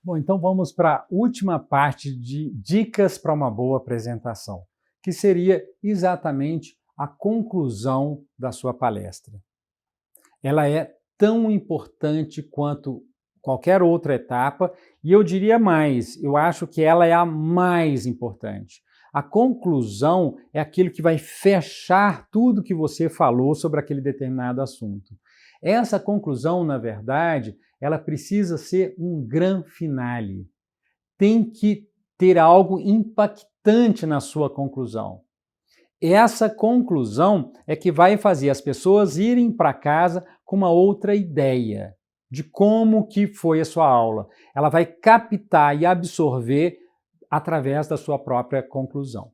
Bom, então vamos para a última parte de dicas para uma boa apresentação, que seria exatamente a conclusão da sua palestra. Ela é tão importante quanto qualquer outra etapa, e eu diria mais, eu acho que ela é a mais importante. A conclusão é aquilo que vai fechar tudo que você falou sobre aquele determinado assunto. Essa conclusão, na verdade, ela precisa ser um grand finale. Tem que ter algo impactante na sua conclusão. Essa conclusão é que vai fazer as pessoas irem para casa com uma outra ideia de como que foi a sua aula. Ela vai captar e absorver através da sua própria conclusão.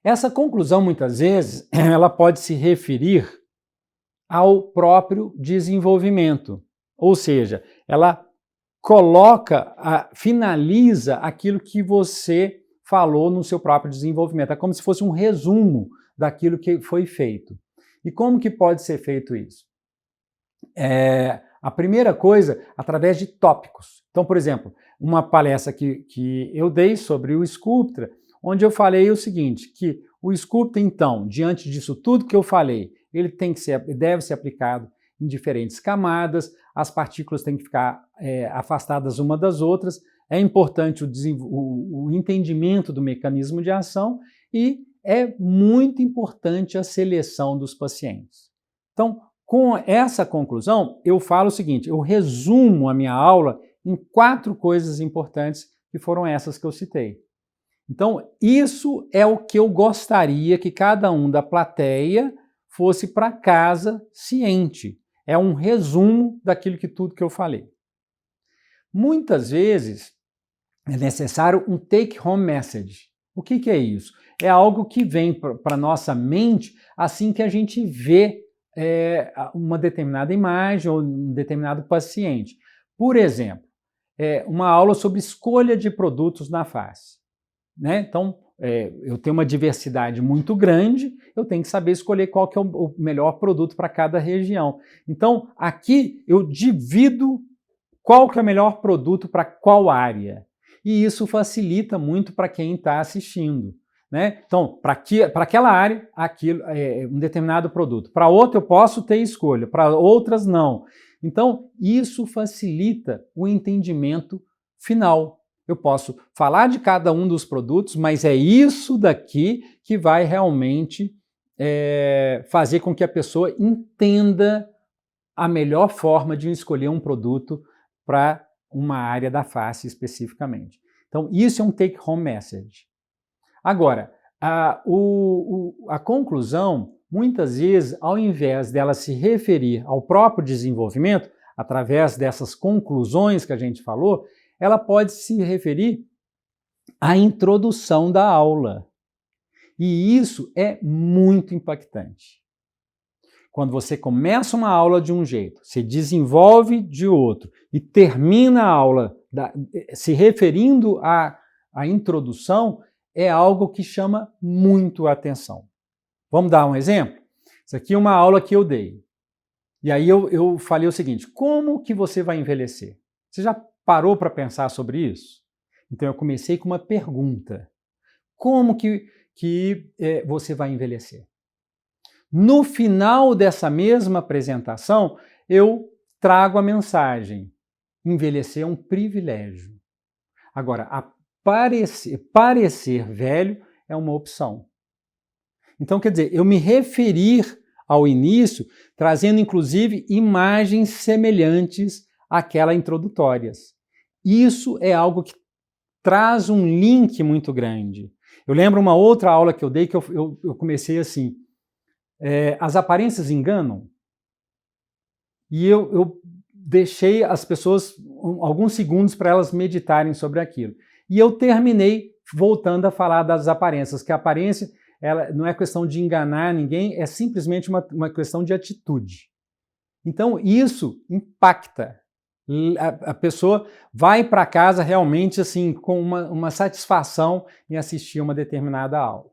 Essa conclusão, muitas vezes, ela pode se referir ao próprio desenvolvimento, ou seja, ela finaliza aquilo que você falou no seu próprio desenvolvimento. É como se fosse um resumo daquilo que foi feito. E como que pode ser feito isso? A primeira coisa, através de tópicos. Então, por exemplo, uma palestra que eu dei sobre o Sculptra, onde eu falei o seguinte, que o Sculptra, então, diante disso tudo que eu falei, ele deve ser aplicado em diferentes camadas, as partículas têm que ficar afastadas uma das outras, é importante o entendimento do mecanismo de ação e é muito importante a seleção dos pacientes. Então, com essa conclusão, eu falo o seguinte, eu resumo a minha aula em 4 coisas importantes, que foram essas que eu citei. Então, isso é o que eu gostaria que cada um da plateia fosse para casa ciente. É um resumo daquilo tudo que eu falei. Muitas vezes é necessário um take-home message. O que é isso? É algo que vem para a nossa mente assim que a gente vê uma determinada imagem ou um determinado paciente. Por exemplo, uma aula sobre escolha de produtos na face. Né? Então, eu tenho uma diversidade muito grande, eu tenho que saber escolher qual que é o melhor produto para cada região. Então, aqui eu divido qual que é o melhor produto para qual área. E isso facilita muito para quem está assistindo. Né? Então, para aquela área, um determinado produto. Para outra, eu posso ter escolha, para outras, não. Então, isso facilita o entendimento final. Eu posso falar de cada um dos produtos, mas é isso daqui que vai realmente fazer com que a pessoa entenda a melhor forma de escolher um produto para uma área da face especificamente. Então, isso é um take-home message. Agora, a conclusão, muitas vezes, ao invés dela se referir ao próprio desenvolvimento, através dessas conclusões que a gente falou, ela pode se referir à introdução da aula. E isso é muito impactante. Quando você começa uma aula de um jeito, se desenvolve de outro e termina a aula se referindo à introdução, é algo que chama muito a atenção. Vamos dar um exemplo? Isso aqui é uma aula que eu dei. E aí eu falei o seguinte, como que você vai envelhecer? Você já parou para pensar sobre isso? Então eu comecei com uma pergunta. Como que você vai envelhecer? No final dessa mesma apresentação, eu trago a mensagem. Envelhecer é um privilégio. Agora, parecer velho é uma opção. Então, quer dizer, eu me referir ao início, trazendo inclusive imagens semelhantes àquelas introdutórias. Isso é algo que traz um link muito grande. Eu lembro uma outra aula que eu dei que eu comecei assim, as aparências enganam? E eu deixei as pessoas alguns segundos para elas meditarem sobre aquilo. E eu terminei voltando a falar das aparências, que a aparência ela não é questão de enganar ninguém, é simplesmente uma questão de atitude. Então, isso impacta. A pessoa vai para casa realmente assim com uma satisfação em assistir uma determinada aula.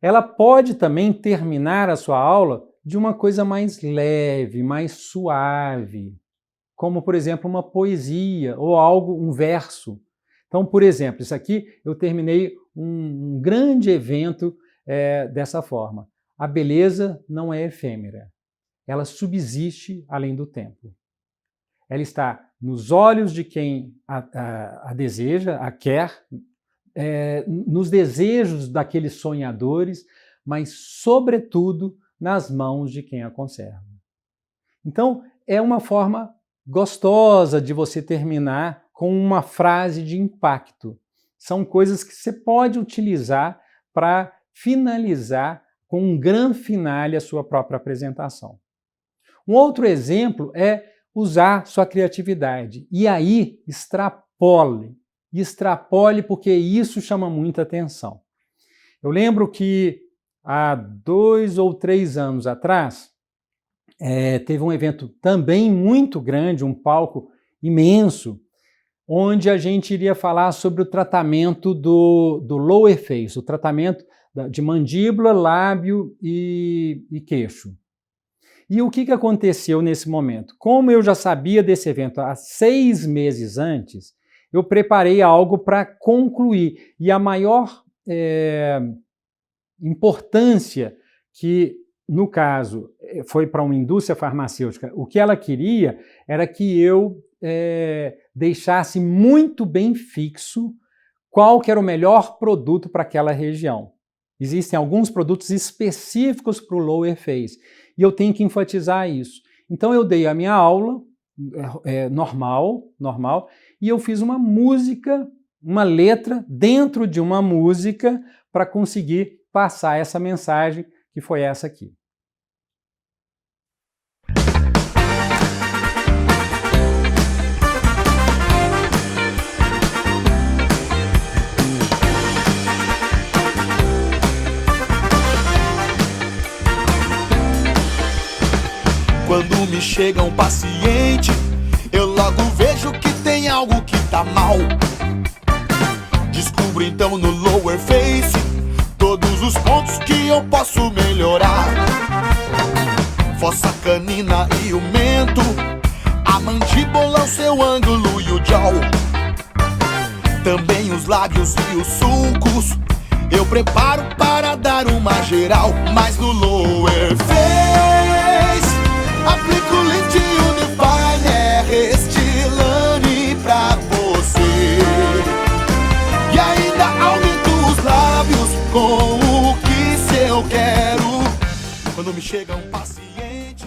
Ela pode também terminar a sua aula de uma coisa mais leve, mais suave. como, por exemplo, uma poesia ou algo, um verso. Então, por exemplo, isso aqui eu terminei um grande evento dessa forma. A beleza não é efêmera, ela subsiste além do tempo. Ela está nos olhos de quem a deseja, a quer, nos desejos daqueles sonhadores, mas, sobretudo, nas mãos de quem a conserva. Então, é uma forma gostosa de você terminar com uma frase de impacto. São coisas que você pode utilizar para finalizar com um grande finale a sua própria apresentação. Um outro exemplo é usar sua criatividade. E aí, extrapole porque isso chama muita atenção. Eu lembro que há 2 ou 3 anos atrás, teve um evento também muito grande, um palco imenso, onde a gente iria falar sobre o tratamento do lower face, o tratamento de mandíbula, lábio e queixo. E o que aconteceu nesse momento? Como eu já sabia desse evento há 6 meses antes, eu preparei algo para concluir. E a maior importância que, no caso, foi para uma indústria farmacêutica, o que ela queria era que eu deixasse muito bem fixo qual que era o melhor produto para aquela região. Existem alguns produtos específicos para o lower face, e eu tenho que enfatizar isso. Então eu dei a minha aula normal, e eu fiz uma música, uma letra dentro de uma música para conseguir passar essa mensagem, que foi essa aqui. Quando me chega um paciente, eu logo vejo que tem algo que tá mal. Descubro então no lower face todos os pontos que eu posso melhorar. Fossa canina e o mento, a mandíbula, o seu ângulo e o jaw. Também os lábios e os sulcos eu preparo para dar uma geral. Mas no lower face aplico Lift Unify, Restylane pra você. E ainda aumento os lábios com o que eu quero. Quando me chega um paciente...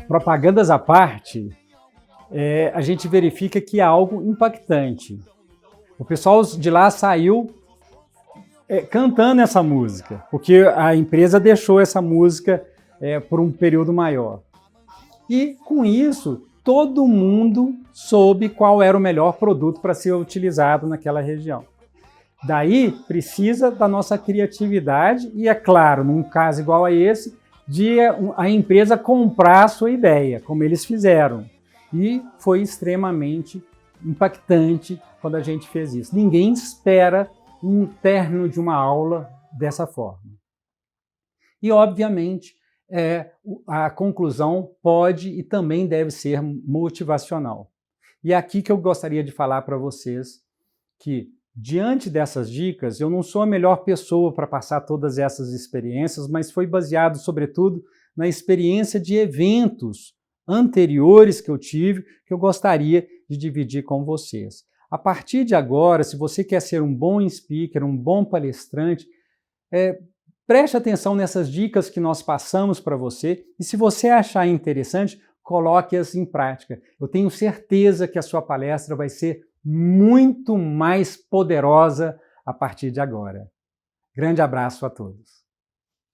Propagandas à parte, a gente verifica que há algo impactante. O pessoal de lá saiu cantando essa música, porque a empresa deixou essa música por um período maior. E, com isso, todo mundo soube qual era o melhor produto para ser utilizado naquela região. Daí, precisa da nossa criatividade e, é claro, num caso igual a esse, de a empresa comprar a sua ideia, como eles fizeram. E foi extremamente impactante quando a gente fez isso. Ninguém espera um término de uma aula dessa forma. E, obviamente, a conclusão pode e também deve ser motivacional. E é aqui que eu gostaria de falar para vocês que, diante dessas dicas, eu não sou a melhor pessoa para passar todas essas experiências, mas foi baseado, sobretudo, na experiência de eventos anteriores que eu tive, que eu gostaria de dividir com vocês. A partir de agora, se você quer ser um bom speaker, um bom palestrante, preste atenção nessas dicas que nós passamos para você e, se você achar interessante, coloque-as em prática. Eu tenho certeza que a sua palestra vai ser muito mais poderosa a partir de agora. Grande abraço a todos.